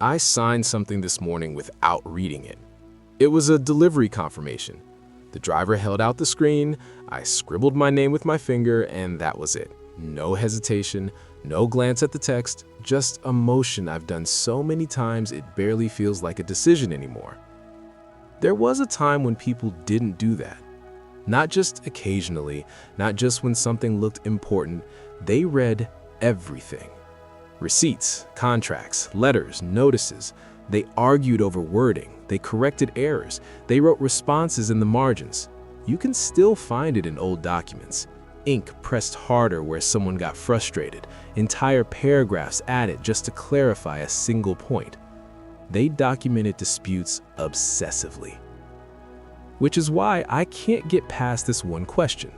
I signed something this morning without reading it. It was a delivery confirmation. The driver held out the screen, I scribbled my name with my finger, and that was it. No hesitation, no glance at the text, just a motion I've done so many times it barely feels like a decision anymore. There was a time when people didn't do that. Not just occasionally, not just when something looked important, they read everything. Receipts, contracts, letters, notices. They argued over wording, they corrected errors, they wrote responses in the margins. You can still find it in old documents. Ink pressed harder where someone got frustrated, entire paragraphs added just to clarify a single point. They documented disputes obsessively. Which is why I can't get past this one question.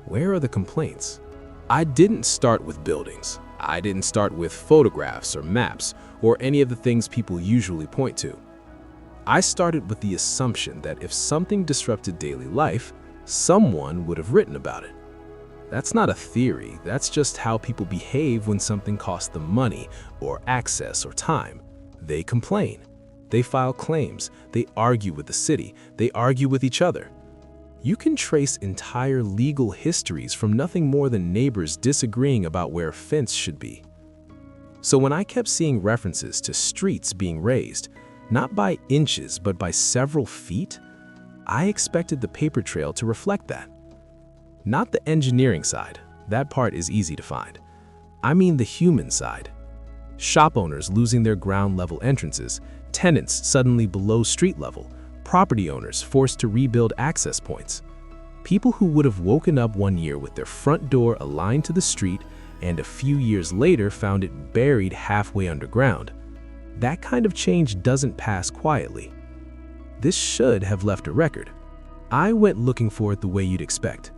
Where are the complaints? I didn't start with buildings. I didn't start with photographs or maps or any of the things people usually point to. I started with the assumption that if something disrupted daily life, someone would have written about it. That's not a theory, that's just how people behave when something costs them money or access or time. They complain, they file claims, they argue with the city, they argue with each other. You can trace entire legal histories from nothing more than neighbors disagreeing about where a fence should be. So when I kept seeing references to streets being raised, not by inches but by several feet, I expected the paper trail to reflect that. Not the engineering side, that part is easy to find. I mean the human side. Shop owners losing their ground level entrances, tenants suddenly below street level, property owners forced to rebuild access points. People who would have woken up one year with their front door aligned to the street and a few years later found it buried halfway underground. That kind of change doesn't pass quietly. This should have left a record. I went looking for it the way you'd expect.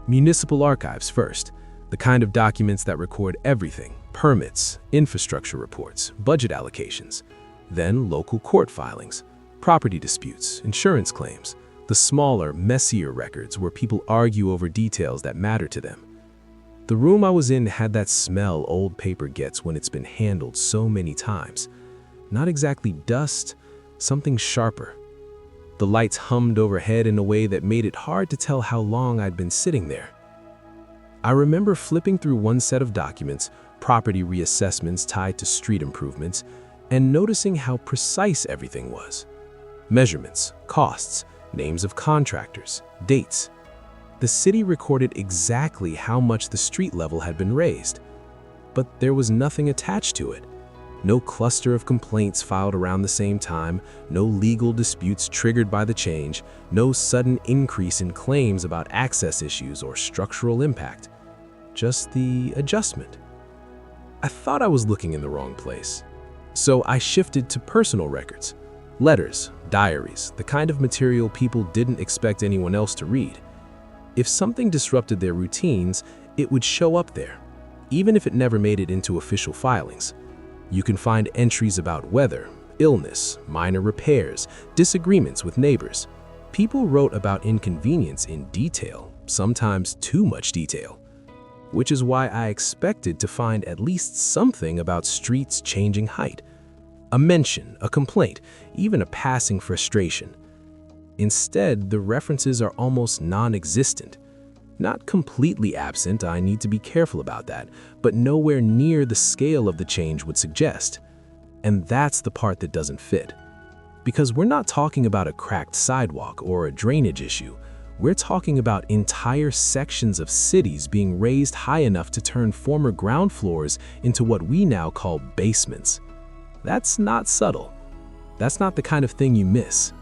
Municipal archives first, the kind of documents that record everything, permits, infrastructure reports, budget allocations. Then local court filings, property disputes, insurance claims, the smaller, messier records where people argue over details that matter to them. The room I was in had that smell old paper gets when it's been handled so many times. Not exactly dust, something sharper. The lights hummed overhead in a way that made it hard to tell how long I'd been sitting there. I remember flipping through one set of documents, property reassessments tied to street improvements, and noticing how precise everything was. Measurements, costs, names of contractors, dates. The city recorded exactly how much the street level had been raised, but there was nothing attached to it. No cluster of complaints filed around the same time, no legal disputes triggered by the change, no sudden increase in claims about access issues or structural impact. Just the adjustment. I thought I was looking in the wrong place. So I shifted to personal records. Letters, diaries, the kind of material people didn't expect anyone else to read. If something disrupted their routines, it would show up there, even if it never made it into official filings. You can find entries about weather, illness, minor repairs, disagreements with neighbors. People wrote about inconvenience in detail, sometimes too much detail. Which is why I expected to find at least something about streets changing height. A mention, a complaint, even a passing frustration. Instead, the references are almost non-existent. Not completely absent, I need to be careful about that, but nowhere near the scale of the change would suggest. And that's the part that doesn't fit. Because we're not talking about a cracked sidewalk or a drainage issue. We're talking about entire sections of cities being raised high enough to turn former ground floors into what we now call basements. That's not subtle. That's not the kind of thing you miss.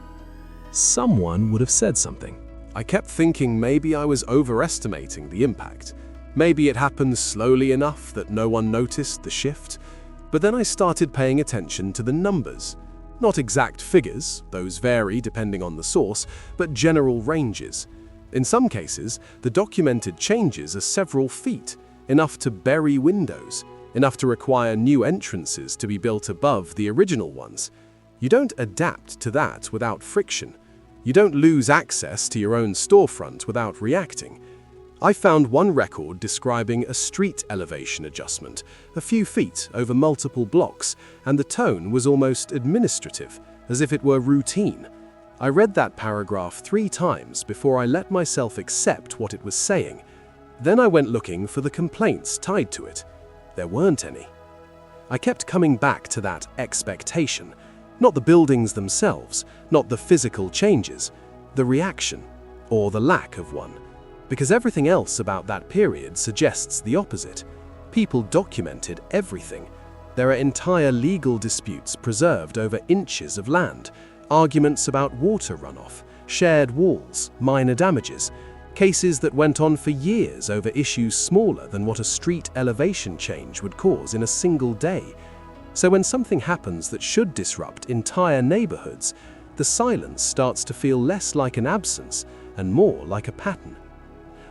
Someone would have said something. I kept thinking maybe I was overestimating the impact. Maybe it happened slowly enough that no one noticed the shift. But then I started paying attention to the numbers. Not exact figures, those vary depending on the source, but general ranges. In some cases, the documented changes are several feet, enough to bury windows, enough to require new entrances to be built above the original ones. You don't adapt to that without friction. You don't lose access to your own storefront without reacting. I found one record describing a street elevation adjustment, a few feet over multiple blocks, and the tone was almost administrative, as if it were routine. I read that paragraph 3 times before I let myself accept what it was saying. Then I went looking for the complaints tied to it. There weren't any. I kept coming back to that expectation, not the buildings themselves, not the physical changes, the reaction, or the lack of one. Because everything else about that period suggests the opposite. People documented everything. There are entire legal disputes preserved over inches of land, arguments about water runoff, shared walls, minor damages, cases that went on for years over issues smaller than what a street elevation change would cause in a single day. So when something happens that should disrupt entire neighborhoods, the silence starts to feel less like an absence and more like a pattern.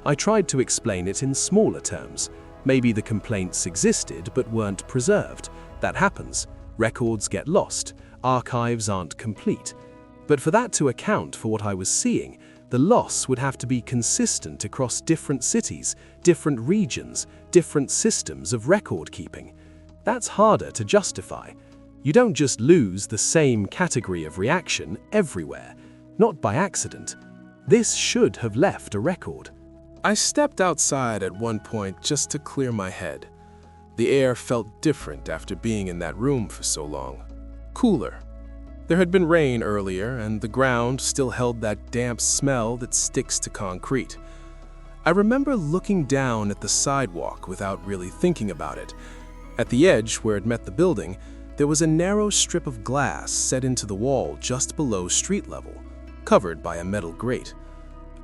I tried to explain it in smaller terms. Maybe the complaints existed but weren't preserved. That happens. Records get lost. Archives aren't complete. But for that to account for what I was seeing, the loss would have to be consistent across different cities, different regions, different systems of record keeping. That's harder to justify. You don't just lose the same category of reaction everywhere, not by accident. This should have left a record. I stepped outside at one point just to clear my head. The air felt different after being in that room for so long. Cooler. There had been rain earlier, and the ground still held that damp smell that sticks to concrete. I remember looking down at the sidewalk without really thinking about it. At the edge where it met the building, there was a narrow strip of glass set into the wall just below street level, covered by a metal grate.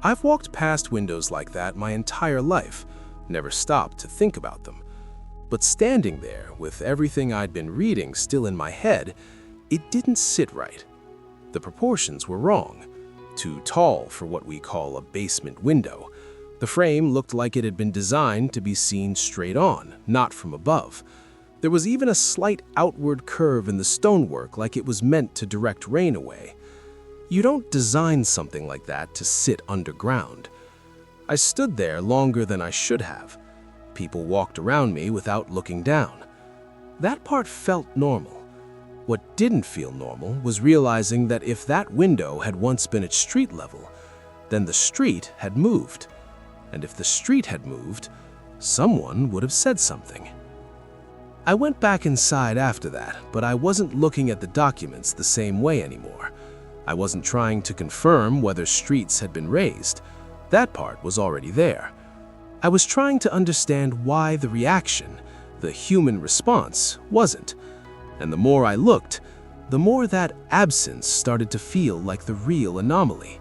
I've walked past windows like that my entire life, never stopped to think about them. But standing there, with everything I'd been reading still in my head, it didn't sit right. The proportions were wrong. Too tall for what we call a basement window. The frame looked like it had been designed to be seen straight on, not from above. There was even a slight outward curve in the stonework, like it was meant to direct rain away. You don't design something like that to sit underground. I stood there longer than I should have. People walked around me without looking down. That part felt normal. What didn't feel normal was realizing that if that window had once been at street level, then the street had moved. And if the street had moved, someone would have said something. I went back inside after that, but I wasn't looking at the documents the same way anymore. I wasn't trying to confirm whether streets had been raised. That part was already there. I was trying to understand why the reaction, the human response, wasn't. And the more I looked, the more that absence started to feel like the real anomaly.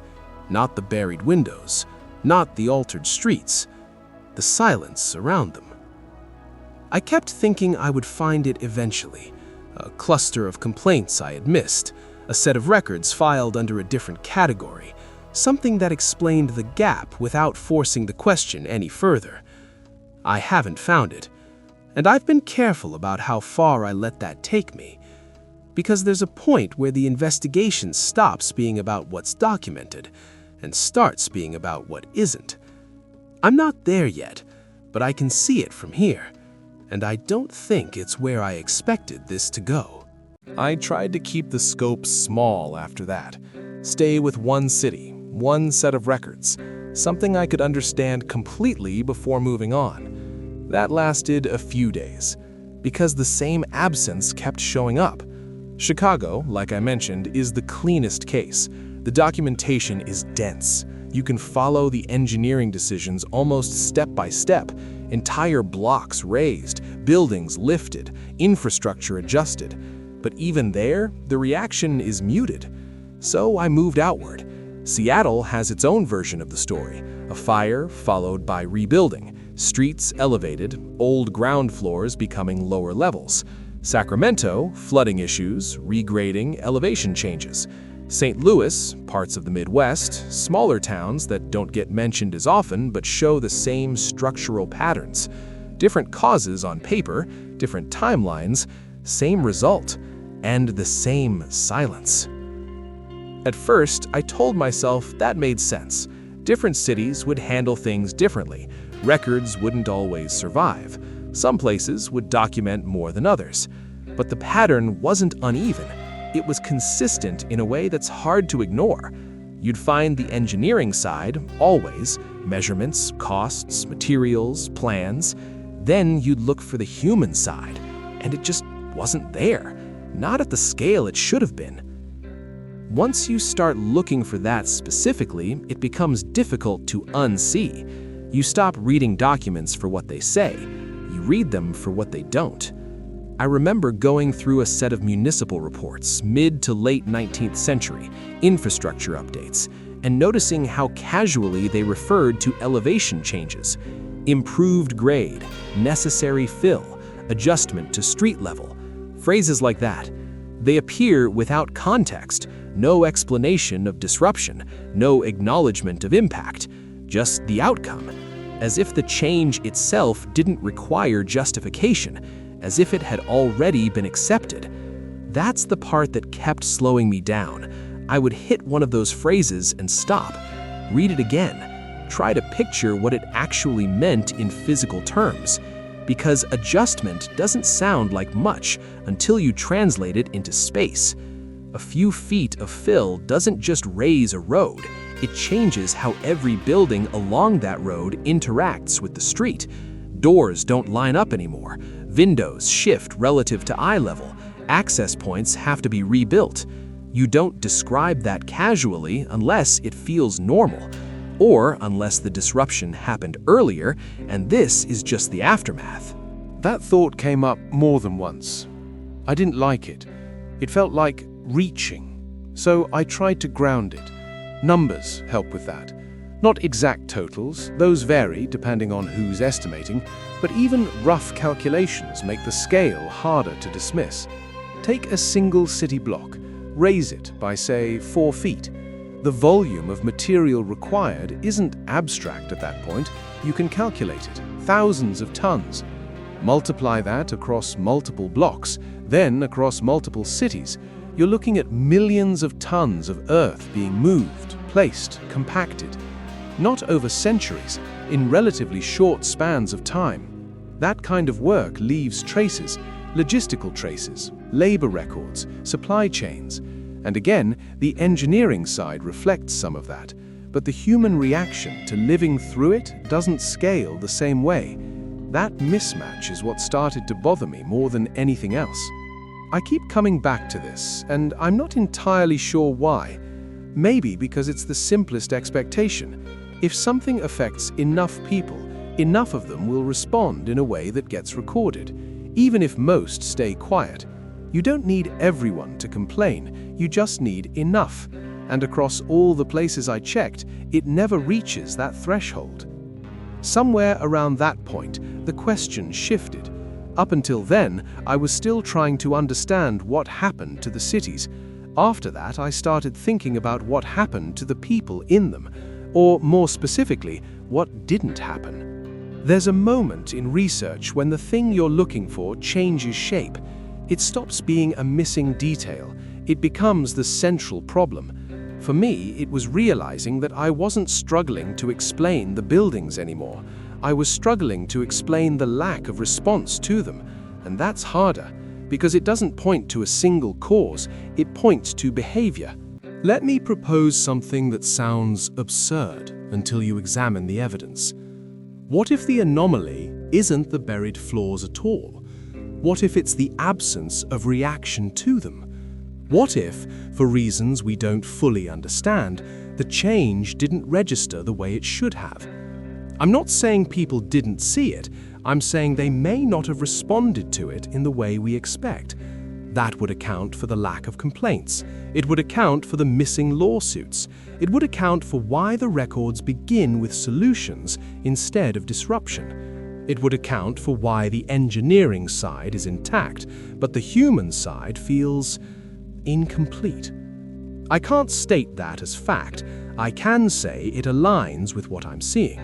Not the buried windows, not the altered streets, the silence around them. I kept thinking I would find it eventually, a cluster of complaints I had missed, a set of records filed under a different category, something that explained the gap without forcing the question any further. I haven't found it, and I've been careful about how far I let that take me, because there's a point where the investigation stops being about what's documented and starts being about what isn't. I'm not there yet, but I can see it from here, and I don't think it's where I expected this to go. I tried to keep the scope small after that. Stay with one city, one set of records, something I could understand completely before moving on. That lasted a few days, because the same absence kept showing up. Chicago, like I mentioned, is the cleanest case. The documentation is dense. You can follow the engineering decisions almost step by step. Entire blocks raised, buildings lifted, infrastructure adjusted. But even there, the reaction is muted. So I moved outward. Seattle has its own version of the story, a fire followed by rebuilding, streets elevated, old ground floors becoming lower levels. Sacramento, flooding issues, regrading, elevation changes. St. Louis, parts of the Midwest, smaller towns that don't get mentioned as often but show the same structural patterns. Different causes on paper, different timelines, same result, and the same silence. At first, I told myself that made sense. Different cities would handle things differently. Records wouldn't always survive. Some places would document more than others. But the pattern wasn't uneven. It was consistent in a way that's hard to ignore. You'd find the engineering side, always, measurements, costs, materials, plans. Then you'd look for the human side, and it just wasn't there. Not at the scale it should have been. Once you start looking for that specifically, it becomes difficult to unsee. You stop reading documents for what they say. You read them for what they don't. I remember going through a set of municipal reports, mid to late 19th century, infrastructure updates, and noticing how casually they referred to elevation changes, improved grade, necessary fill, adjustment to street level, phrases like that. They appear without context, no explanation of disruption, no acknowledgement of impact, just the outcome, as if the change itself didn't require justification, as if it had already been accepted. That's the part that kept slowing me down. I would hit one of those phrases and stop, read it again, try to picture what it actually meant in physical terms, because adjustment doesn't sound like much until you translate it into space. A few feet of fill doesn't just raise a road, it changes how every building along that road interacts with the street. Doors don't line up anymore, windows shift relative to eye level, access points have to be rebuilt. You don't describe that casually unless it feels normal, or unless the disruption happened earlier and this is just the aftermath. That thought came up more than once. I didn't like it. It felt like reaching, so I tried to ground it. Numbers help with that. Not exact totals, those vary depending on who's estimating, but even rough calculations make the scale harder to dismiss. Take a single city block, raise it by, say, 4 feet. The volume of material required isn't abstract at that point. You can calculate it, thousands of tons. Multiply that across multiple blocks, then across multiple cities. You're looking at millions of tons of earth being moved, placed, compacted. Not over centuries, in relatively short spans of time. That kind of work leaves traces, logistical traces, labor records, supply chains. And again, the engineering side reflects some of that, but the human reaction to living through it doesn't scale the same way. That mismatch is what started to bother me more than anything else. I keep coming back to this, and I'm not entirely sure why. Maybe because it's the simplest expectation. If something affects enough people, enough of them will respond in a way that gets recorded, even if most stay quiet. You don't need everyone to complain, you just need enough. And across all the places I checked, it never reaches that threshold. Somewhere around that point, the question shifted. Up until then, I was still trying to understand what happened to the cities. After that, I started thinking about what happened to the people in them, or more specifically, what didn't happen. There's a moment in research when the thing you're looking for changes shape. It stops being a missing detail. It becomes the central problem. For me, it was realizing that I wasn't struggling to explain the buildings anymore. I was struggling to explain the lack of response to them, and that's harder, because it doesn't point to a single cause, it points to behavior. Let me propose something that sounds absurd until you examine the evidence. What if the anomaly isn't the buried flaws at all? What if it's the absence of reaction to them? What if, for reasons we don't fully understand, the change didn't register the way it should have? I'm not saying people didn't see it, I'm saying they may not have responded to it in the way we expect. That would account for the lack of complaints. It would account for the missing lawsuits. It would account for why the records begin with solutions instead of disruption. It would account for why the engineering side is intact, but the human side feels incomplete. I can't state that as fact. I can say it aligns with what I'm seeing.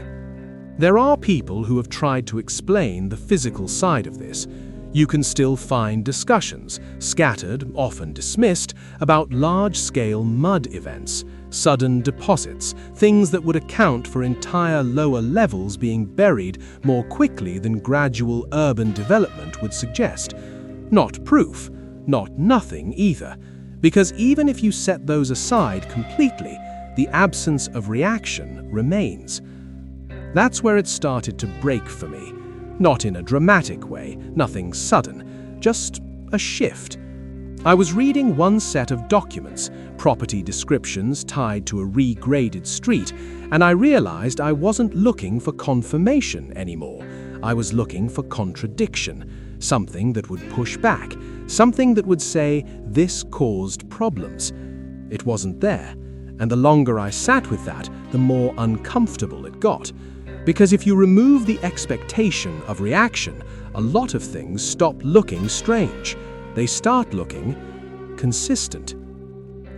There are people who have tried to explain the physical side of this. You can still find discussions, scattered, often dismissed, about large-scale mud events, sudden deposits, things that would account for entire lower levels being buried more quickly than gradual urban development would suggest. Not proof, not nothing either, because even if you set those aside completely, the absence of reaction remains. That's where it started to break for me. Not in a dramatic way, nothing sudden, just a shift. I was reading one set of documents, property descriptions tied to a regraded street, and I realized I wasn't looking for confirmation anymore. I was looking for contradiction, something that would push back, something that would say this caused problems. It wasn't there, and the longer I sat with that, the more uncomfortable it got. Because if you remove the expectation of reaction, a lot of things stop looking strange. They start looking consistent.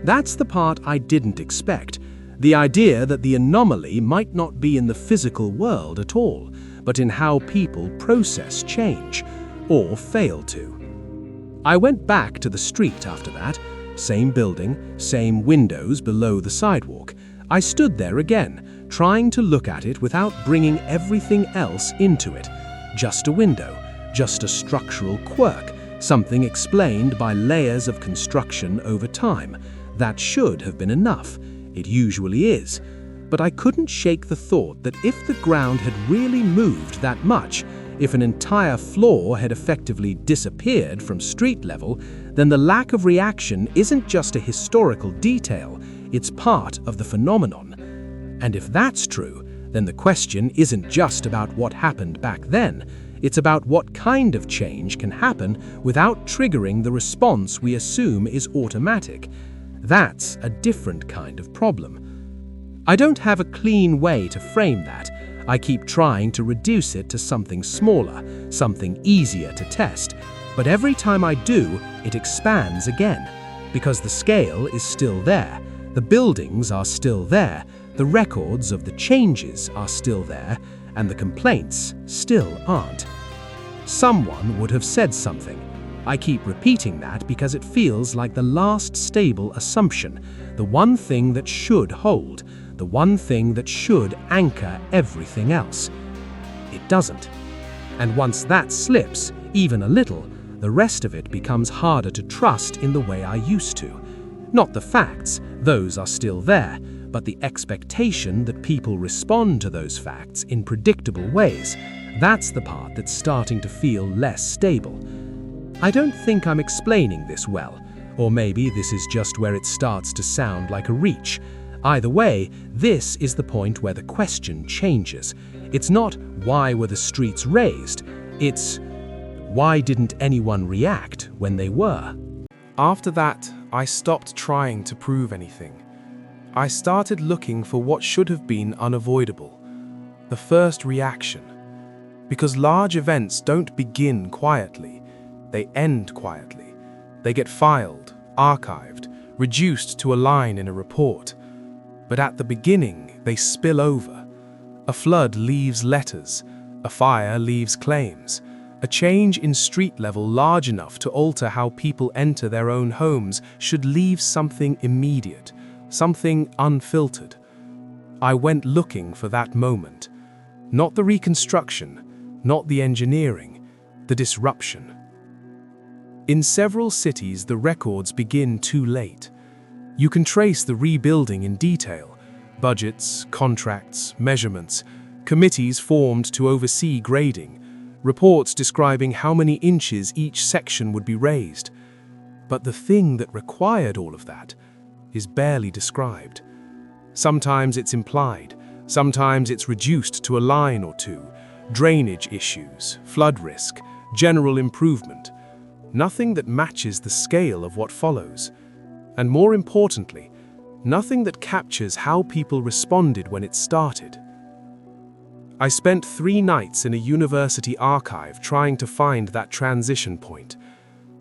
That's the part I didn't expect. The idea that the anomaly might not be in the physical world at all, but in how people process change, or fail to. I went back to the street after that. Same building, same windows below the sidewalk. I stood there again, trying to look at it without bringing everything else into it. Just a window, just a structural quirk, something explained by layers of construction over time. That should have been enough. It usually is. But I couldn't shake the thought that if the ground had really moved that much, if an entire floor had effectively disappeared from street level, then the lack of reaction isn't just a historical detail, it's part of the phenomenon. And if that's true, then the question isn't just about what happened back then, it's about what kind of change can happen without triggering the response we assume is automatic. That's a different kind of problem. I don't have a clean way to frame that. I keep trying to reduce it to something smaller, something easier to test, but every time I do, it expands again, because the scale is still there, the buildings are still there, the records of the changes are still there, and the complaints still aren't. Someone would have said something. I keep repeating that because it feels like the last stable assumption, the one thing that should hold, the one thing that should anchor everything else. It doesn't. And once that slips, even a little, the rest of it becomes harder to trust in the way I used to. Not the facts, those are still there, but the expectation that people respond to those facts in predictable ways. That's the part that's starting to feel less stable. I don't think I'm explaining this well, or maybe this is just where it starts to sound like a reach. Either way, this is the point where the question changes. It's not why were the streets raised, it's why didn't anyone react when they were? After that, I stopped trying to prove anything. I started looking for what should have been unavoidable, the first reaction. Because large events don't begin quietly, they end quietly. They get filed, archived, reduced to a line in a report. But at the beginning, they spill over. A flood leaves letters, a fire leaves claims. A change in street level large enough to alter how people enter their own homes should leave something immediate, something unfiltered. I went looking for that moment. Not the reconstruction, not the engineering, the disruption. In several cities, the records begin too late. You can trace the rebuilding in detail: budgets, contracts, measurements, committees formed to oversee grading, reports describing how many inches each section would be raised. But the thing that required all of that is barely described. Sometimes it's implied, sometimes it's reduced to a line or two. Drainage issues, flood risk, general improvement. Nothing that matches the scale of what follows. And more importantly, nothing that captures how people responded when it started. I spent 3 nights in a university archive trying to find that transition point.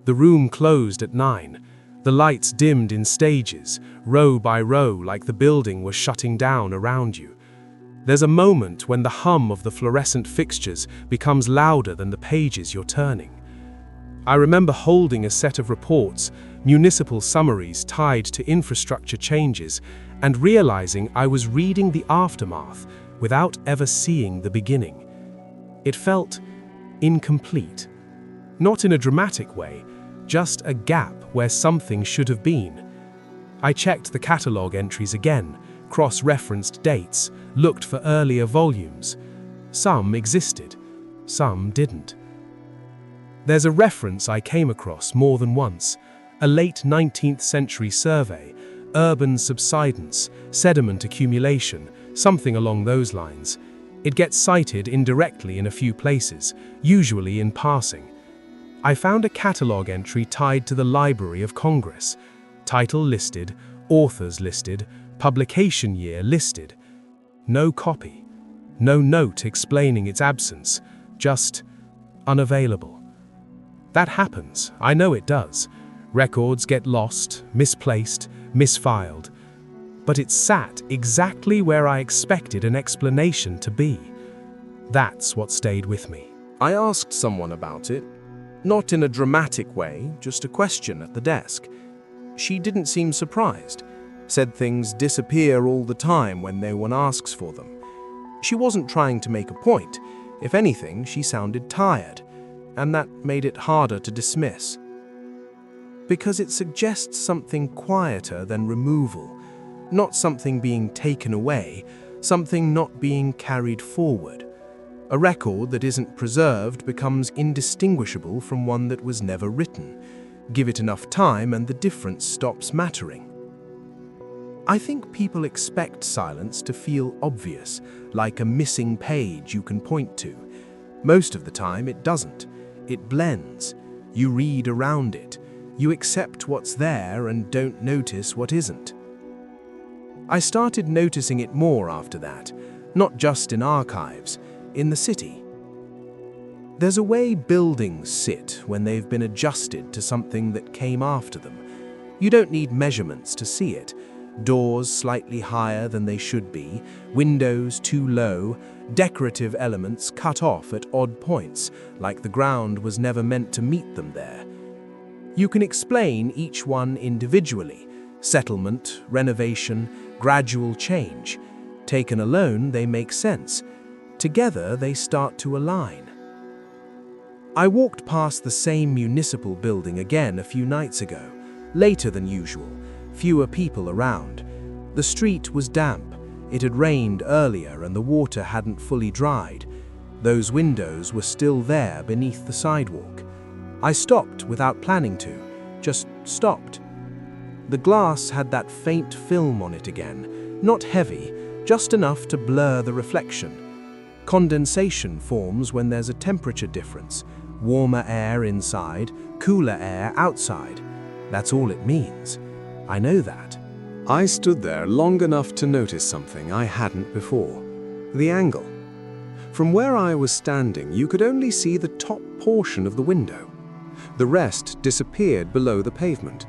The room closed at 9. The lights dimmed in stages, row by row, like the building was shutting down around you. There's a moment when the hum of the fluorescent fixtures becomes louder than the pages you're turning. I remember holding a set of reports, municipal summaries tied to infrastructure changes, and realizing I was reading the aftermath without ever seeing the beginning. It felt incomplete. Not in a dramatic way, just a gap where something should have been. I checked the catalogue entries again, cross-referenced dates, looked for earlier volumes. Some existed, some didn't. There's a reference I came across more than once, a late 19th century survey, urban subsidence, sediment accumulation, something along those lines. It gets cited indirectly in a few places, usually in passing. I found a catalogue entry tied to the Library of Congress. Title listed, authors listed, publication year listed. No copy. No note explaining its absence, just unavailable. That happens, I know it does. Records get lost, misplaced, misfiled. But it sat exactly where I expected an explanation to be. That's what stayed with me. I asked someone about it, not in a dramatic way, just a question at the desk. She didn't seem surprised, said things disappear all the time when no one asks for them. She wasn't trying to make a point. If anything, she sounded tired, and that made it harder to dismiss. Because it suggests something quieter than removal, not something being taken away, something not being carried forward. A record that isn't preserved becomes indistinguishable from one that was never written. Give it enough time and the difference stops mattering. I think people expect silence to feel obvious, like a missing page you can point to. Most of the time it doesn't. It blends. You read around it. You accept what's there and don't notice what isn't. I started noticing it more after that, not just in archives, in the city. There's a way buildings sit when they've been adjusted to something that came after them. You don't need measurements to see it. Doors slightly higher than they should be, windows too low, decorative elements cut off at odd points, like the ground was never meant to meet them there. You can explain each one individually: settlement, renovation, gradual change. Taken alone, they make sense. Together, they start to align. I walked past the same municipal building again a few nights ago, later than usual, fewer people around. The street was damp. It had rained earlier and the water hadn't fully dried. Those windows were still there beneath the sidewalk. I stopped without planning to, just stopped. The glass had that faint film on it again, not heavy, just enough to blur the reflection. Condensation forms when there's a temperature difference, warmer air inside, cooler air outside. That's all it means. I know that. I stood there long enough to notice something I hadn't before: the angle. From where I was standing, you could only see the top portion of the window. The rest disappeared below the pavement.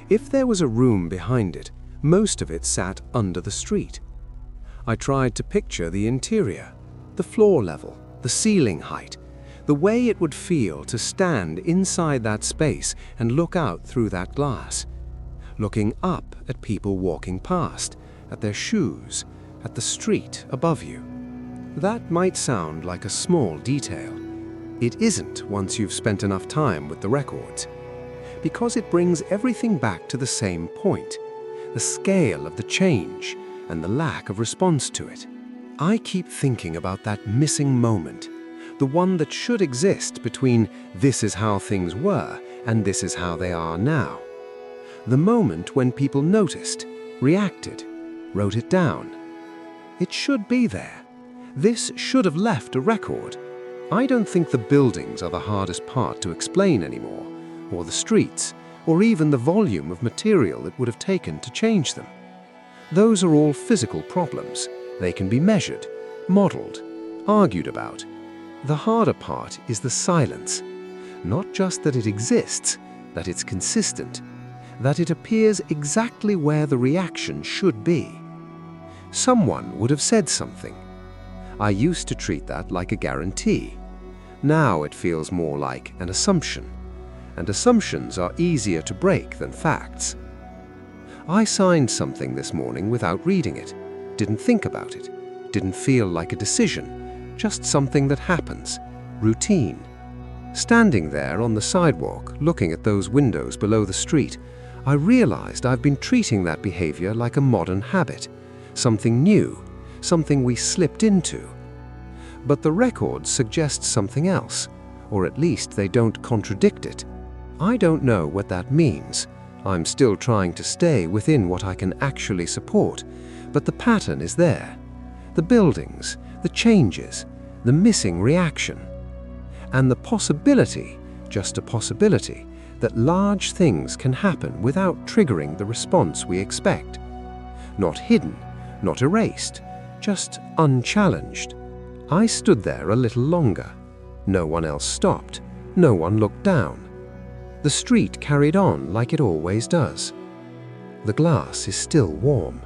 If there was a room behind it, most of it sat under the street. I tried to picture the interior, the floor level, the ceiling height, the way it would feel to stand inside that space and look out through that glass, looking up at people walking past, at their shoes, at the street above you. That might sound like a small detail. It isn't once you've spent enough time with the records, because it brings everything back to the same point, the scale of the change and the lack of response to it. I keep thinking about that missing moment, the one that should exist between this is how things were and this is how they are now. The moment when people noticed, reacted, wrote it down. It should be there. This should have left a record. I don't think the buildings are the hardest part to explain anymore, or the streets, or even the volume of material it would have taken to change them. Those are all physical problems. They can be measured, modeled, argued about. The harder part is the silence. Not just that it exists, that it's consistent, that it appears exactly where the reaction should be. Someone would have said something. I used to treat that like a guarantee. Now it feels more like an assumption, and assumptions are easier to break than facts. I signed something this morning without reading it, didn't think about it, didn't feel like a decision, just something that happens, routine. Standing there on the sidewalk, looking at those windows below the street, I realized I've been treating that behavior like a modern habit, something new, something we slipped into. But the records suggest something else, or at least they don't contradict it. I don't know what that means. I'm still trying to stay within what I can actually support, but the pattern is there. The buildings, the changes, the missing reaction. And the possibility, just a possibility, that large things can happen without triggering the response we expect. Not hidden, not erased, just unchallenged. I stood there a little longer. No one else stopped. No one looked down. The street carried on like it always does. The glass is still warm.